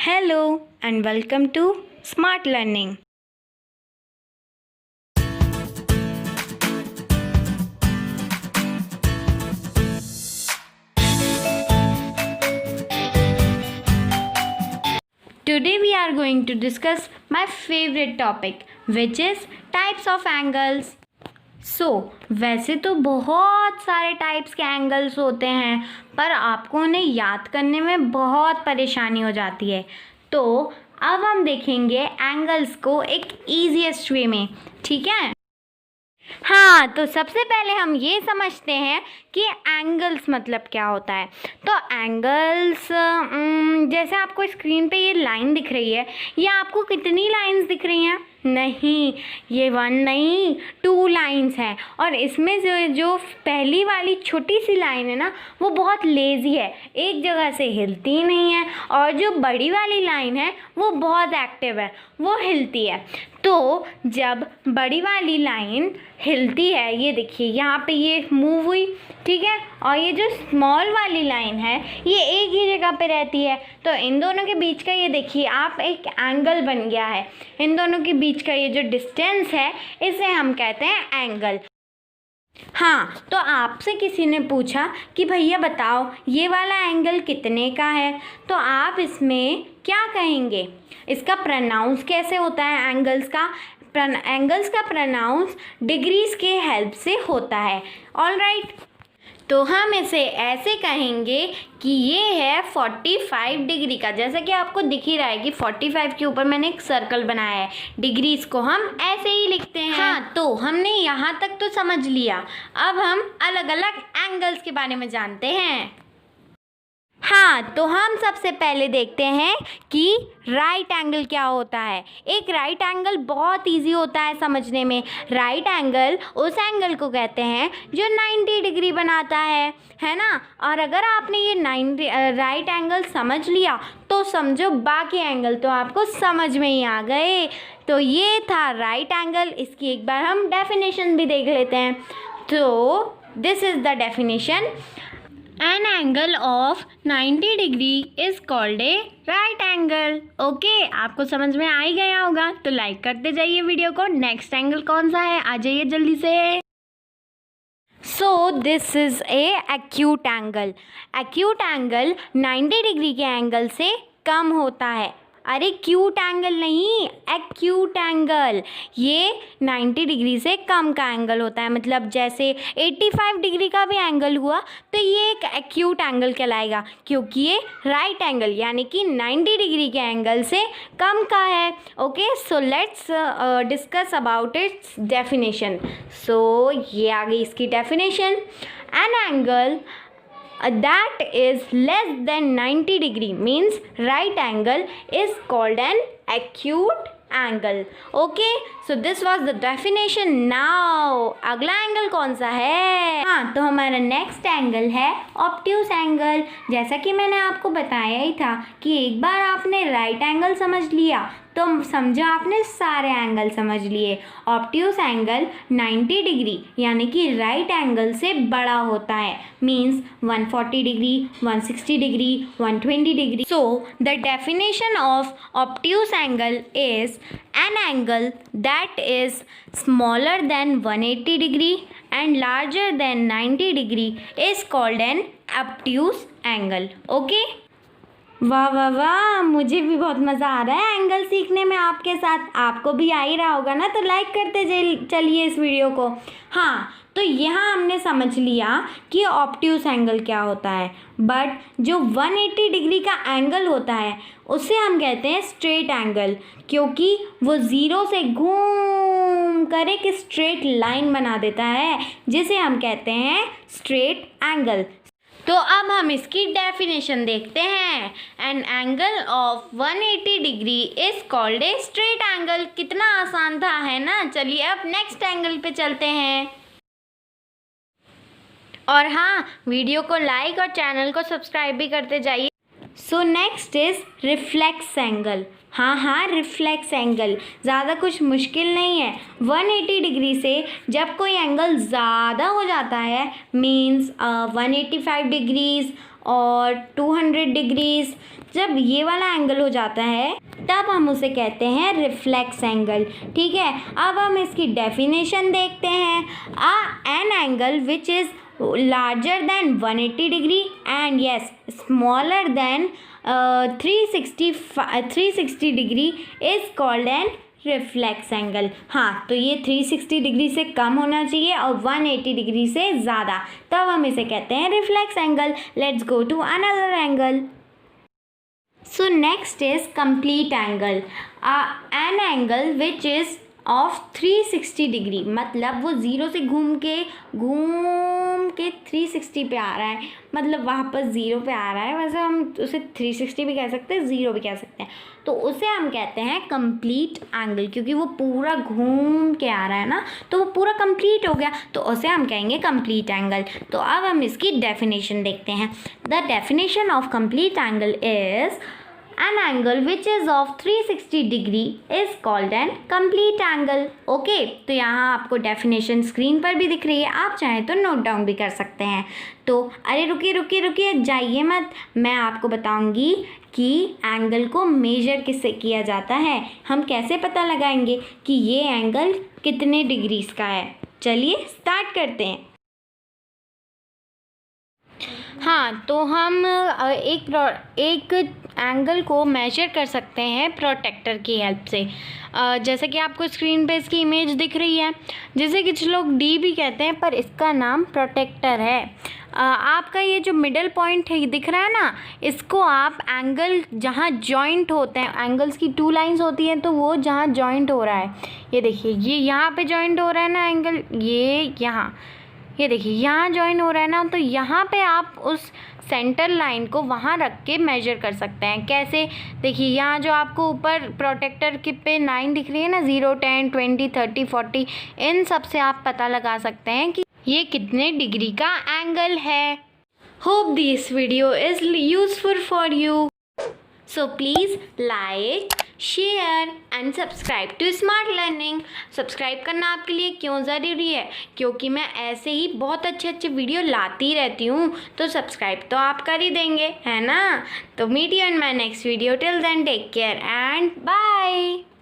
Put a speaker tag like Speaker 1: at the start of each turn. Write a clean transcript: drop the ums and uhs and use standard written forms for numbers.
Speaker 1: Hello and welcome to Smart Learning. Today we are going to discuss my favorite topic, which is types of angles. वैसे तो बहुत सारे types के angles होते हैं, पर आपको उन्हें याद करने में बहुत परेशानी हो जाती है। तो अब हम देखेंगे एंगल्स को एक ईजीएस्ट वे में, ठीक है। हाँ, तो सबसे पहले हम ये समझते हैं कि एंगल्स मतलब क्या होता है। तो एंगल्स जैसे आपको स्क्रीन पे ये लाइन दिख रही है, ये आपको कितनी लाइंस दिख रही हैं? नहीं, ये 1 नहीं 2 लाइंस हैं। और इसमें जो पहली वाली छोटी सी लाइन है ना, वो बहुत लेज़ी है, एक जगह से हिलती नहीं है। और जो बड़ी वाली लाइन है वो बहुत एक्टिव है, वो हिलती है। तो जब बड़ी वाली लाइन हिलती है, ये देखिए यहाँ पे ये मूव हुई, ठीक है। और ये जो स्मॉल वाली लाइन है ये एक ही जगह पे रहती है। तो इन दोनों के बीच का ये देखिए आप एक एंगल बन गया है। इन दोनों के बीच का ये जो डिस्टेंस है इसे हम कहते हैं एंगल। हाँ, तो आपसे किसी ने पूछा कि भैया बताओ ये वाला एंगल कितने का है, तो आप इसमें क्या कहेंगे? इसका प्रोनाउंस कैसे होता है? एंगल्स का प्रोनाउंस डिग्रीज के हेल्प से होता है। ऑल राइट, तो हम इसे ऐसे कहेंगे कि ये है 45 डिग्री का। जैसा कि आपको दिख ही रहा है कि 45 के ऊपर मैंने एक सर्कल बनाया है। डिग्रीज को हम ऐसे ही लिखते हैं। हाँ, तो हमने यहाँ तक तो समझ लिया। अब हम अलग अलग एंगल्स के बारे में जानते हैं। हाँ, तो हम सबसे पहले देखते हैं कि राइट एंगल क्या होता है। एक राइट एंगल बहुत इजी होता है समझने में। राइट एंगल उस एंगल को कहते हैं जो 90 डिग्री बनाता है ना। और अगर आपने ये राइट एंगल समझ लिया तो समझो बाकी एंगल तो आपको समझ में ही आ गए। तो ये था राइट एंगल। इसकी एक बार हम डेफिनेशन भी देख लेते हैं। तो this is the definition. An angle of 90 degree is called a right angle. Okay, आपको समझ में आ ही गया होगा, तो लाइक करते जाइए वीडियो को। नेक्स्ट एंगल कौन सा है, आ जाइए जल्दी से। So this is a acute angle. Acute angle 90 degree के एंगल से कम होता है। अरे क्यूट एंगल नहीं, एक्यूट एंगल। ये 90 डिग्री से कम का एंगल होता है। मतलब जैसे 85 डिग्री का भी एंगल हुआ तो ये एक एक्यूट एंगल कहलाएगा, क्योंकि ये राइट एंगल यानी कि 90 डिग्री के एंगल से कम का है। Okay, so let's discuss about its definition. So ये आ गई इसकी definition. An angle that is less than 90 degree means right angle is called an acute angle. Okay, so this was the definition. Now अगला angle कौन सा है? हाँ, तो हमारा नेक्स्ट एंगल है ऑब्ट्यूस एंगल। जैसा कि मैंने आपको बताया ही था कि एक बार आपने राइट एंगल समझ लिया तो समझो आपने सारे एंगल समझ लिए। ऑब्ट्यूस एंगल 90 डिग्री यानी कि राइट एंगल से बड़ा होता है। Means 140 degree, 160 degree, 120 degree. So the definition of obtuse angle is an angle that is smaller than 180 degree and larger than 90 degree is called an obtuse angle. Okay? वाह वाह वाह, मुझे भी बहुत मज़ा आ रहा है एंगल सीखने में आपके साथ। आपको भी आ ही रहा होगा ना, तो लाइक करते चलिए इस वीडियो को। हाँ, तो यहाँ हमने समझ लिया कि ऑब्ट्यूस एंगल क्या होता है। बट जो 180 डिग्री का एंगल होता है उसे हम कहते हैं स्ट्रेट एंगल, क्योंकि वो ज़ीरो से घूम कर एक स्ट्रेट लाइन बना देता है, जिसे हम कहते हैं स्ट्रेट एंगल। तो अब हम इसकी डेफिनेशन देखते हैं। An angle of 180 degree is called a straight angle. कितना आसान था, है ना। चलिए अब नेक्स्ट एंगल पे चलते हैं। और हाँ, वीडियो को लाइक और चैनल को सब्सक्राइब भी करते जाइए। सो नेक्स्ट इज रिफ्लेक्स एंगल। हाँ, रिफ्लेक्स एंगल ज़्यादा कुछ मुश्किल नहीं है। 180 डिग्री से जब कोई एंगल ज़्यादा हो जाता है, मीन्स 185 डिग्रीज और 200 डिग्रीज। जब ये वाला एंगल हो जाता है तब हम उसे कहते हैं रिफ्लेक्स एंगल। ठीक है, अब हम इसकी डेफिनेशन देखते हैं। N angle which is larger than 180 degree and yes smaller than 360 degree is called an reflex angle. हाँ, तो ये 360 डिग्री से कम होना चाहिए और 180 डिग्री से ज़्यादा, तब हम इसे कहते हैं reflex angle. Let's go to another angle. So next is complete angle. An angle which is of 360 degree, मतलब वो ज़ीरो से घूम के 360 पे आ रहा है, मतलब वापस ज़ीरो पे आ रहा है। वैसे हम उसे 360 भी कह सकते हैं, ज़ीरो भी कह सकते हैं, तो उसे हम कहते हैं कंप्लीट एंगल, क्योंकि वो पूरा घूम के आ रहा है ना, तो वो पूरा कंप्लीट हो गया, तो उसे हम कहेंगे कंप्लीट एंगल। तो अब हम इसकी डेफिनेशन देखते हैं। The definition of complete angle is an angle which is of 360 degree is called an complete angle। Okay, तो यहाँ आपको डेफिनेशन स्क्रीन पर भी दिख रही है, आप चाहें तो नोट डाउन भी कर सकते हैं। तो अरे रुकिए जाइए मत, मैं आपको बताऊंगी कि एंगल को मेजर किससे किया जाता है, हम कैसे पता लगाएंगे कि ये एंगल कितने डिग्रीज का है। चलिए स्टार्ट करते हैं। हाँ, तो हम एक एंगल को मेजर कर सकते हैं प्रोटेक्टर की हेल्प से। जैसे कि आपको स्क्रीन पे इसकी इमेज दिख रही है, जिसे कुछ लोग डी भी कहते हैं, पर इसका नाम प्रोटेक्टर है। आपका ये जो मिडल पॉइंट है, ये दिख रहा है ना, इसको आप एंगल जहाँ जॉइंट होते हैं, एंगल्स की 2 लाइंस होती हैं, तो वो जहाँ जॉइंट हो रहा है, ये देखिए ये यहाँ पे जॉइंट हो रहा है ना एंगल, ये देखिए यहाँ जॉइन हो रहा है ना, तो यहाँ पे आप उस सेंटर लाइन को वहाँ रख के मेजर कर सकते हैं। कैसे? देखिए यहाँ जो आपको ऊपर प्रोटेक्टर के पे 9 दिख रही है ना, 0, 10, 20, 30, 40, इन सब से आप पता लगा सकते हैं कि ये कितने डिग्री का एंगल है। Hope this video is useful for you, so please like, share and subscribe to smart learning. Subscribe करना आपके लिए क्यों ज़रूरी है? क्योंकि मैं ऐसे ही बहुत अच्छे वीडियो लाती रहती हूँ, तो सब्सक्राइब तो आप कर ही देंगे, है ना? तो meet you in my next video. Till then take care and bye.